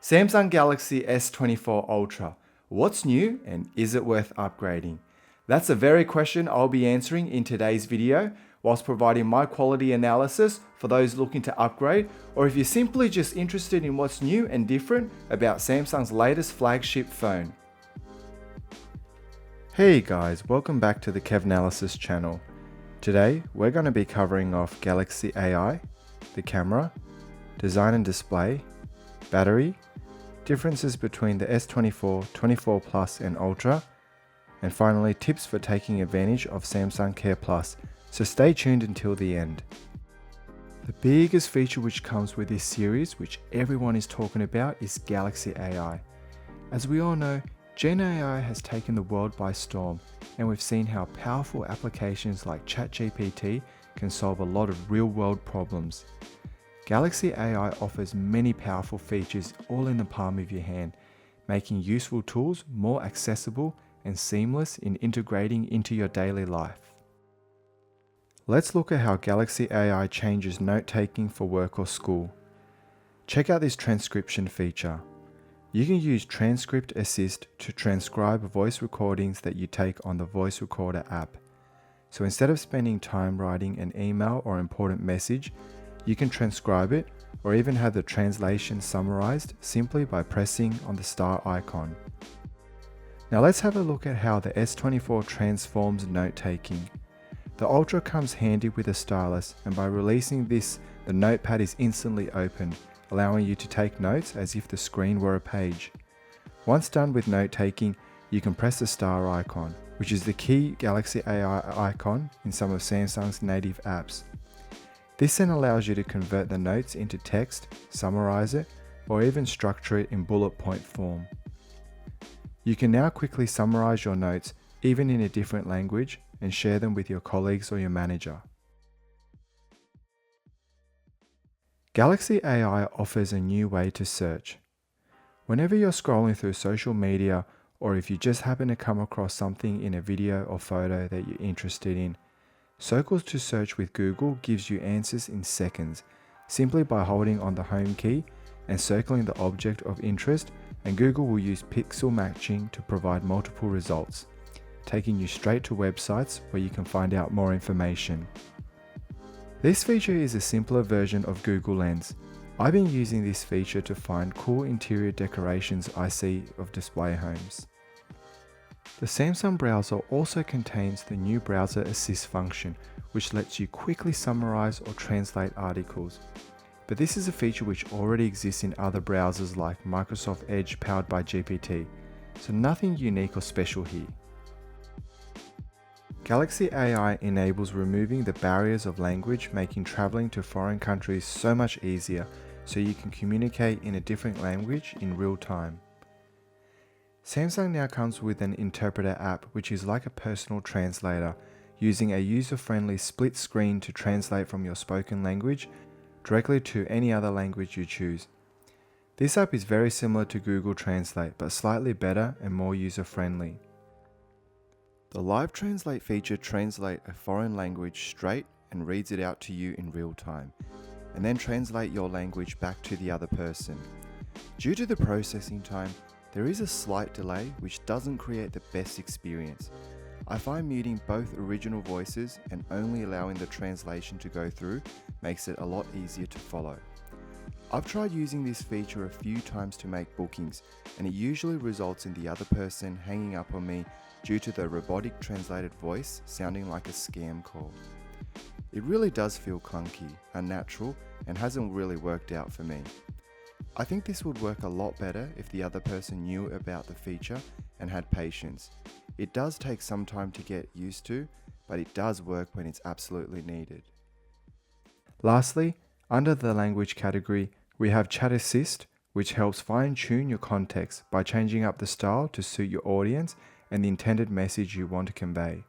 Samsung Galaxy S24 Ultra. What's new and is it worth upgrading? That's the very question I'll be answering in today's video, whilst providing my quality analysis for those looking to upgrade, or if you're simply just interested in what's new and different about Samsung's latest flagship phone. Hey guys, welcome back to the Kevanalysis channel. Today we're going to be covering off Galaxy AI, the camera, design and display, battery, differences between the S24, 24 Plus and Ultra, and finally tips for taking advantage of Samsung Care Plus, so stay tuned until the end. The biggest feature which comes with this series, which everyone is talking about, is Galaxy AI. As we all know, Gen AI has taken the world by storm, and we've seen how powerful applications like ChatGPT can solve a lot of real-world problems. Galaxy AI offers many powerful features all in the palm of your hand, making useful tools more accessible and seamless in integrating into your daily life. Let's look at how Galaxy AI changes note-taking for work or school. Check out this transcription feature. You can use Transcript Assist to transcribe voice recordings that you take on the Voice Recorder app. So instead of spending time writing an email or important message, you can transcribe it or even have the translation summarized simply by pressing on the star icon. Now let's have a look at how the S24 transforms note-taking. The Ultra comes handy with a stylus, and by releasing this, the notepad is instantly opened, allowing you to take notes as if the screen were a page. Once done with note-taking, you can press the star icon, which is the key Galaxy AI icon in some of Samsung's native apps. This then allows you to convert the notes into text, summarize it, or even structure it in bullet point form. You can now quickly summarize your notes, even in a different language, and share them with your colleagues or your manager. Galaxy AI offers a new way to search. Whenever you're scrolling through social media, or if you just happen to come across something in a video or photo that you're interested in, Circles to Search with Google gives you answers in seconds, simply by holding on the home key and circling the object of interest, and Google will use pixel matching to provide multiple results, taking you straight to websites where you can find out more information. This feature is a simpler version of Google Lens. I've been using this feature to find cool interior decorations I see of display homes. The Samsung browser also contains the new Browser Assist function, which lets you quickly summarize or translate articles. But this is a feature which already exists in other browsers like Microsoft Edge powered by GPT, so nothing unique or special here. Galaxy AI enables removing the barriers of language, making traveling to foreign countries so much easier, so you can communicate in a different language in real time. Samsung now comes with an interpreter app, which is like a personal translator, using a user-friendly split screen to translate from your spoken language directly to any other language you choose. This app is very similar to Google Translate, but slightly better and more user-friendly. The Live Translate feature translates a foreign language straight and reads it out to you in real time, and then translate your language back to the other person. Due to the processing time, there is a slight delay which doesn't create the best experience. I find muting both original voices and only allowing the translation to go through makes it a lot easier to follow. I've tried using this feature a few times to make bookings, and it usually results in the other person hanging up on me due to the robotic translated voice sounding like a scam call. It really does feel clunky, unnatural, and hasn't really worked out for me. I think this would work a lot better if the other person knew about the feature and had patience. It does take some time to get used to, but it does work when it's absolutely needed. Lastly, under the language category, we have Chat Assist, which helps fine-tune your context by changing up the style to suit your audience and the intended message you want to convey.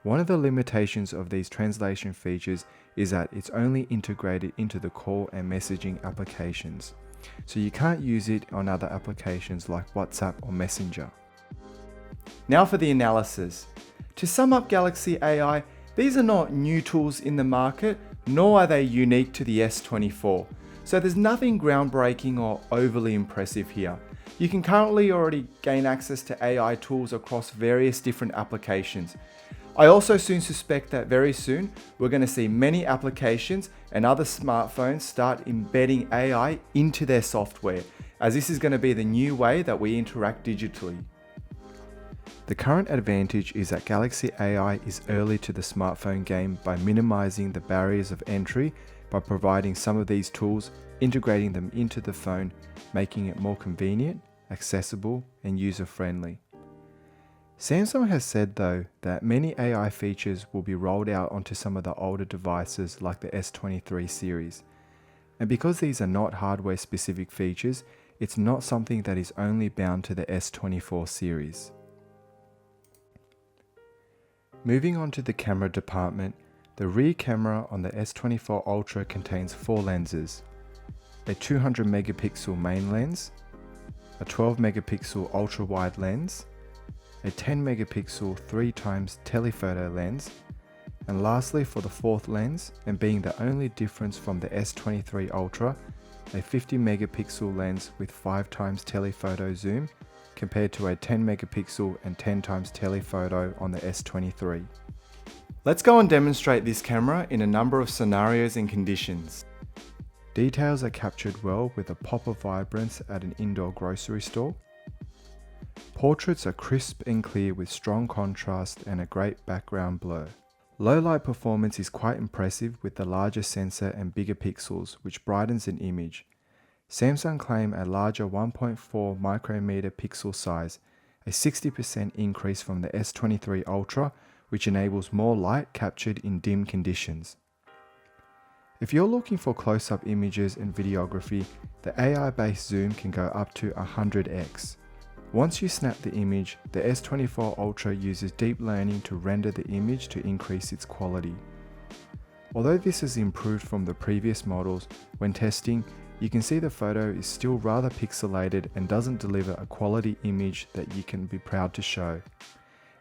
One of the limitations of these translation features is that it's only integrated into the call and messaging applications, so you can't use it on other applications like WhatsApp or Messenger. Now for the analysis. To sum up Galaxy AI, these are not new tools in the market, nor are they unique to the S24. So there's nothing groundbreaking or overly impressive here. You can currently already gain access to AI tools across various different applications. I also soon suspect that very soon we're going to see many applications and other smartphones start embedding AI into their software, as this is going to be the new way that we interact digitally. The current advantage is that Galaxy AI is early to the smartphone game by minimizing the barriers of entry by providing some of these tools, integrating them into the phone, making it more convenient, accessible, and user-friendly. Samsung has said though that many AI features will be rolled out onto some of the older devices like the S23 series. And because these are not hardware specific features, it's not something that is only bound to the S24 series. Moving on to the camera department, the rear camera on the S24 Ultra contains 4 lenses, a 200 megapixel main lens, a 12 megapixel ultra wide lens, a 10 megapixel 3x telephoto lens, and lastly for the 4th lens, and being the only difference from the S23 Ultra, a 50 megapixel lens with 5x telephoto zoom compared to a 10 megapixel and 10x telephoto on the S23. Let's go and demonstrate this camera in a number of scenarios and conditions. Details are captured well with a pop of vibrance at an indoor grocery store. Portraits are crisp and clear with strong contrast and a great background blur. Low light performance is quite impressive with the larger sensor and bigger pixels, which brightens an image. Samsung claim a larger 1.4 micrometer pixel size, a 60% increase from the S23 Ultra, which enables more light captured in dim conditions. If you're looking for close-up images and videography, the AI-based zoom can go up to 100x. Once you snap the image, the S24 Ultra uses deep learning to render the image to increase its quality. Although this has improved from the previous models, when testing, you can see the photo is still rather pixelated and doesn't deliver a quality image that you can be proud to show.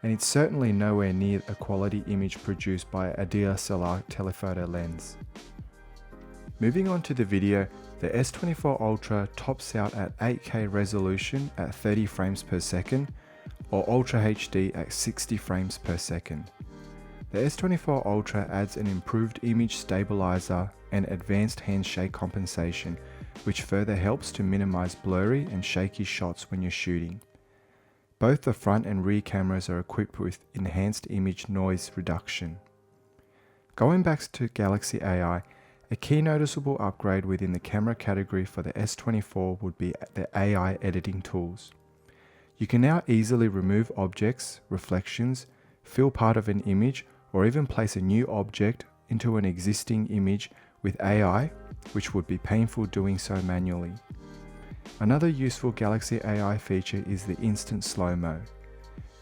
And it's certainly nowhere near a quality image produced by a DSLR telephoto lens. Moving on to the video, the S24 Ultra tops out at 8K resolution at 30 frames per second or Ultra HD at 60 frames per second. The S24 Ultra adds an improved image stabilizer and advanced handshake compensation, which further helps to minimize blurry and shaky shots when you're shooting. Both the front and rear cameras are equipped with enhanced image noise reduction. Going back to Galaxy AI, a key noticeable upgrade within the camera category for the S24 would be the AI editing tools. You can now easily remove objects, reflections, fill part of an image, or even place a new object into an existing image with AI, which would be painful doing so manually. Another useful Galaxy AI feature is the instant slow-mo.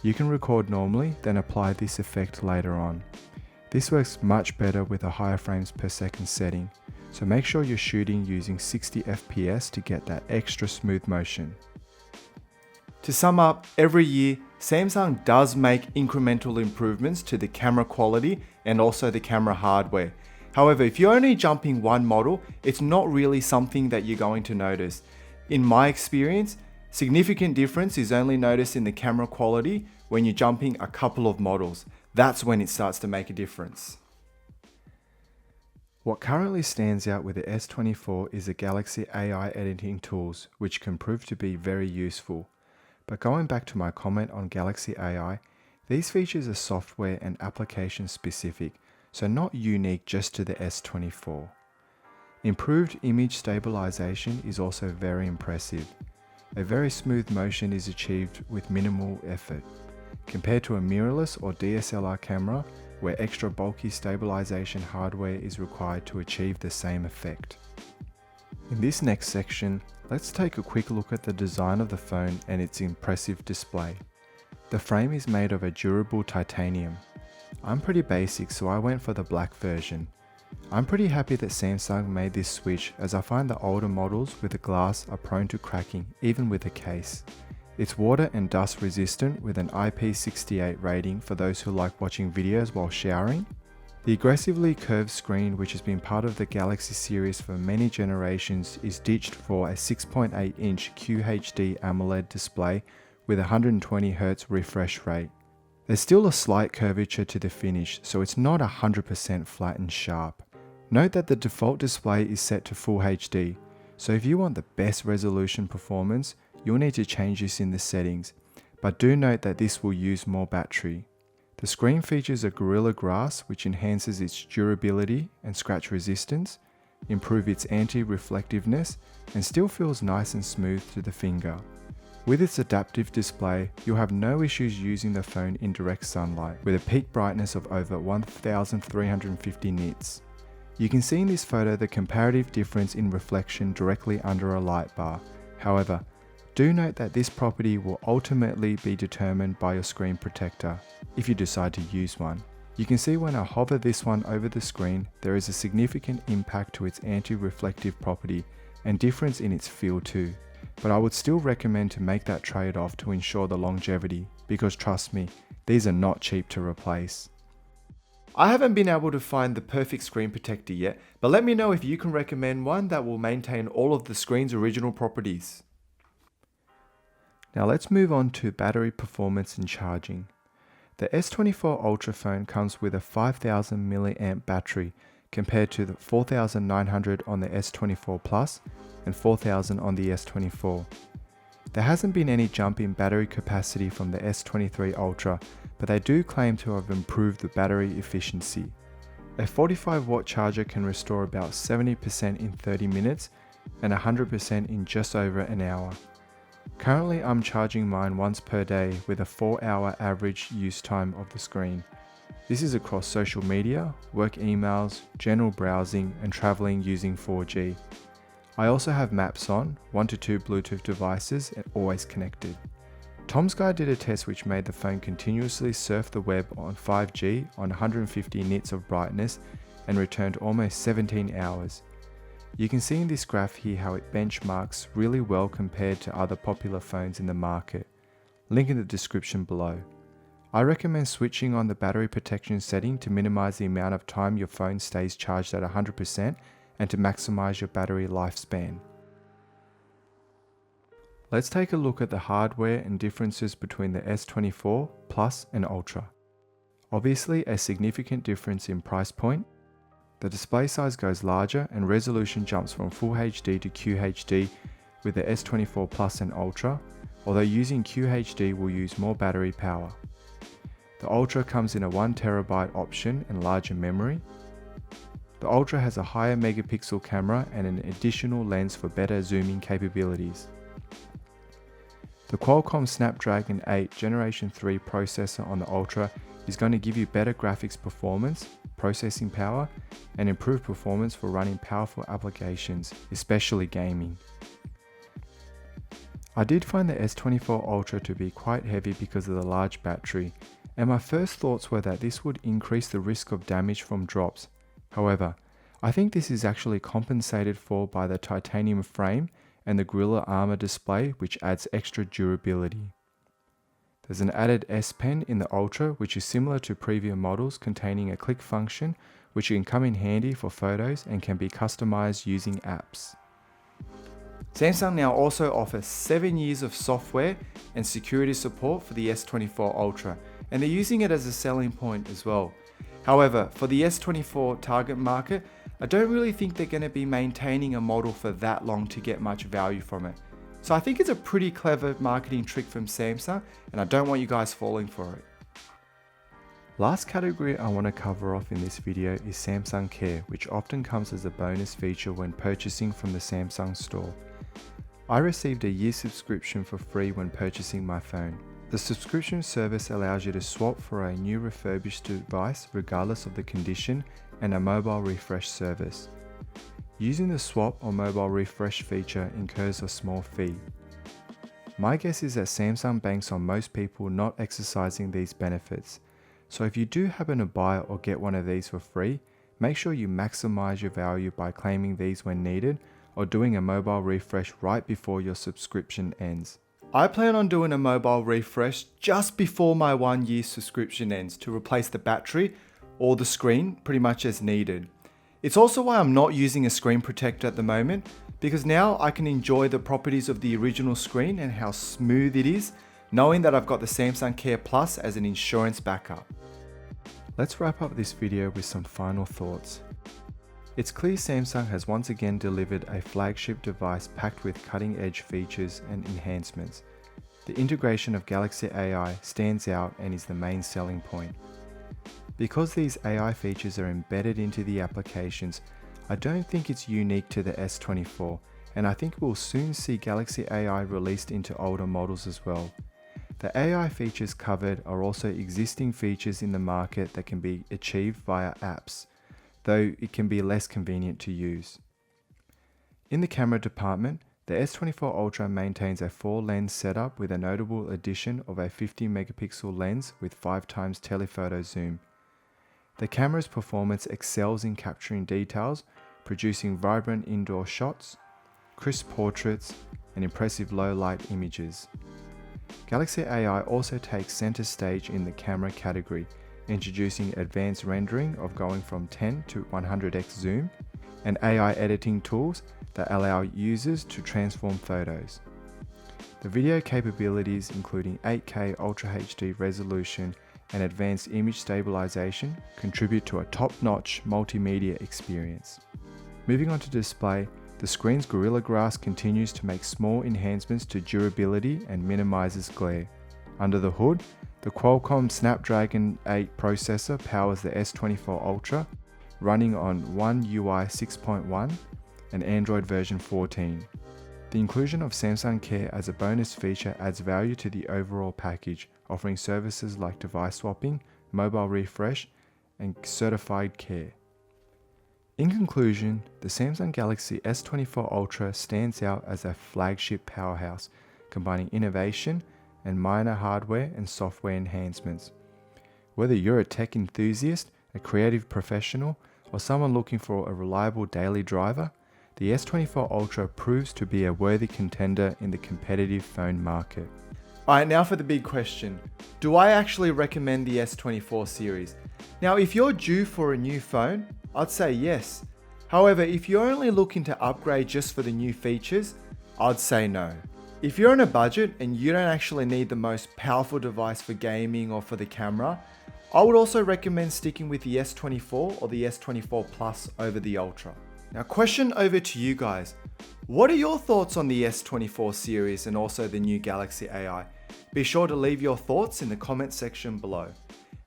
You can record normally, then apply this effect later on. This works much better with a higher frames per second setting, so make sure you're shooting using 60 FPS to get that extra smooth motion. To sum up, every year, Samsung does make incremental improvements to the camera quality and also the camera hardware. However, if you're only jumping one model, it's not really something that you're going to notice. In my experience, significant difference is only noticed in the camera quality when you're jumping a couple of models. That's when it starts to make a difference. What currently stands out with the S24 is the Galaxy AI editing tools, which can prove to be very useful. But going back to my comment on Galaxy AI, these features are software and application specific, so not unique just to the S24. Improved image stabilization is also very impressive. A very smooth motion is achieved with minimal effort, compared to a mirrorless or DSLR camera where extra bulky stabilization hardware is required to achieve the same effect. In this next section, let's take a quick look at the design of the phone and its impressive display. The frame is made of a durable titanium. I'm pretty basic, so I went for the black version. I'm pretty happy that Samsung made this switch, as I find the older models with the glass are prone to cracking even with a case. It's water and dust resistant with an IP68 rating for those who like watching videos while showering. The aggressively curved screen, which has been part of the Galaxy series for many generations, is ditched for a 6.8-inch QHD AMOLED display with 120Hz refresh rate. There's still a slight curvature to the finish, so it's not 100% flat and sharp. Note that the default display is set to Full HD, so if you want the best resolution performance, you'll need to change this in the settings, but do note that this will use more battery. The screen features a Gorilla Glass which enhances its durability and scratch resistance, improve its anti-reflectiveness, and still feels nice and smooth to the finger. With its adaptive display, you'll have no issues using the phone in direct sunlight, with a peak brightness of over 1350 nits. You can see in this photo the comparative difference in reflection directly under a light bar. However, do note that this property will ultimately be determined by your screen protector, if you decide to use one. You can see when I hover this one over the screen, there is a significant impact to its anti-reflective property and difference in its feel too. But I would still recommend to make that trade-off to ensure the longevity, because trust me, these are not cheap to replace. I haven't been able to find the perfect screen protector yet, but let me know if you can recommend one that will maintain all of the screen's original properties. Now let's move on to battery performance and charging. The S24 Ultra phone comes with a 5000 mAh battery compared to the 4900 on the S24 Plus and 4000 on the S24. There hasn't been any jump in battery capacity from the S23 Ultra, but they do claim to have improved the battery efficiency. A 45-watt charger can restore about 70% in 30 minutes and 100% in just over an hour. Currently I'm charging mine once per day with a 4-hour average use time of the screen. This is across social media, work emails, general browsing and traveling using 4G. I also have maps on, 1 to 2 Bluetooth devices and always connected. Tom's Guide did a test which made the phone continuously surf the web on 5G on 150 nits of brightness and returned almost 17 hours. You can see in this graph here how it benchmarks really well compared to other popular phones in the market. Link in the description below. I recommend switching on the battery protection setting to minimize the amount of time your phone stays charged at 100% and to maximize your battery lifespan. Let's take a look at the hardware and differences between the S24 Plus and Ultra. Obviously a significant difference in price point. The display size goes larger and resolution jumps from Full HD to QHD with the S24 Plus and Ultra, although using QHD will use more battery power. The Ultra comes in a 1TB option and larger memory. The Ultra has a higher megapixel camera and an additional lens for better zooming capabilities. The Qualcomm Snapdragon 8 Generation 3 processor on the Ultra is going to give you better graphics performance, processing power, and improved performance for running powerful applications, especially gaming. I did find the S24 Ultra to be quite heavy because of the large battery, and my first thoughts were that this would increase the risk of damage from drops. However, I think this is actually compensated for by the titanium frame and the Gorilla Armor display, which adds extra durability. There's an added S Pen in the Ultra, which is similar to previous models, containing a click function which can come in handy for photos and can be customized using apps. Samsung now also offers 7 years of software and security support for the S24 Ultra, and they're using it as a selling point as well. However, for the S24 target market, I don't really think they're going to be maintaining a model for that long to get much value from it. So I think it's a pretty clever marketing trick from Samsung, and I don't want you guys falling for it. Last category I want to cover off in this video is Samsung Care, which often comes as a bonus feature when purchasing from the Samsung store. I received a year subscription for free when purchasing my phone. The subscription service allows you to swap for a new refurbished device regardless of the condition and a mobile refresh service. Using the swap or mobile refresh feature incurs a small fee. My guess is that Samsung banks on most people not exercising these benefits. So if you do happen to buy or get one of these for free, make sure you maximize your value by claiming these when needed or doing a mobile refresh right before your subscription ends. I plan on doing a mobile refresh just before my 1 year subscription ends to replace the battery, or the screen pretty much as needed. It's also why I'm not using a screen protector at the moment, because now I can enjoy the properties of the original screen and how smooth it is, knowing that I've got the Samsung Care Plus as an insurance backup. Let's wrap up this video with some final thoughts. It's clear Samsung has once again delivered a flagship device packed with cutting-edge features and enhancements. The integration of Galaxy AI stands out and is the main selling point. Because these AI features are embedded into the applications, I don't think it's unique to the S24, and I think we'll soon see Galaxy AI released into older models as well. The AI features covered are also existing features in the market that can be achieved via apps, though it can be less convenient to use. In the camera department, the S24 Ultra maintains a 4-lens setup with a notable addition of a 50 megapixel lens with 5x telephoto zoom. The camera's performance excels in capturing details, producing vibrant indoor shots, crisp portraits, and impressive low-light images. Galaxy AI also takes center stage in the camera category, introducing advanced rendering of going from 10 to 100x zoom, and AI editing tools that allow users to transform photos. The video capabilities, including 8K Ultra HD resolution and advanced image stabilization, contribute to a top-notch multimedia experience. Moving on to display, the screen's Gorilla Glass continues to make small enhancements to durability and minimizes glare. Under the hood, the Qualcomm Snapdragon 8 processor powers the S24 Ultra, running on One UI 6.1 and Android version 14. The inclusion of Samsung Care as a bonus feature adds value to the overall package, offering services like device swapping, mobile refresh, and certified care. In conclusion, the Samsung Galaxy S24 Ultra stands out as a flagship powerhouse, combining innovation and minor hardware and software enhancements. Whether you're a tech enthusiast, a creative professional, or someone looking for a reliable daily driver, the S24 Ultra proves to be a worthy contender in the competitive phone market. Alright, now for the big question. Do I actually recommend the S24 series? Now, if you're due for a new phone, I'd say yes. However, if you're only looking to upgrade just for the new features, I'd say no. If you're on a budget and you don't actually need the most powerful device for gaming or for the camera, I would also recommend sticking with the S24 or the S24 Plus over the Ultra. Now, question over to you guys. What are your thoughts on the S24 series and also the new Galaxy AI? Be sure to leave your thoughts in the comment section below.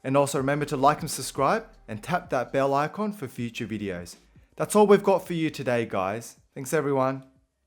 And also remember to like and subscribe and tap that bell icon for future videos. That's all we've got for you today, guys. Thanks everyone.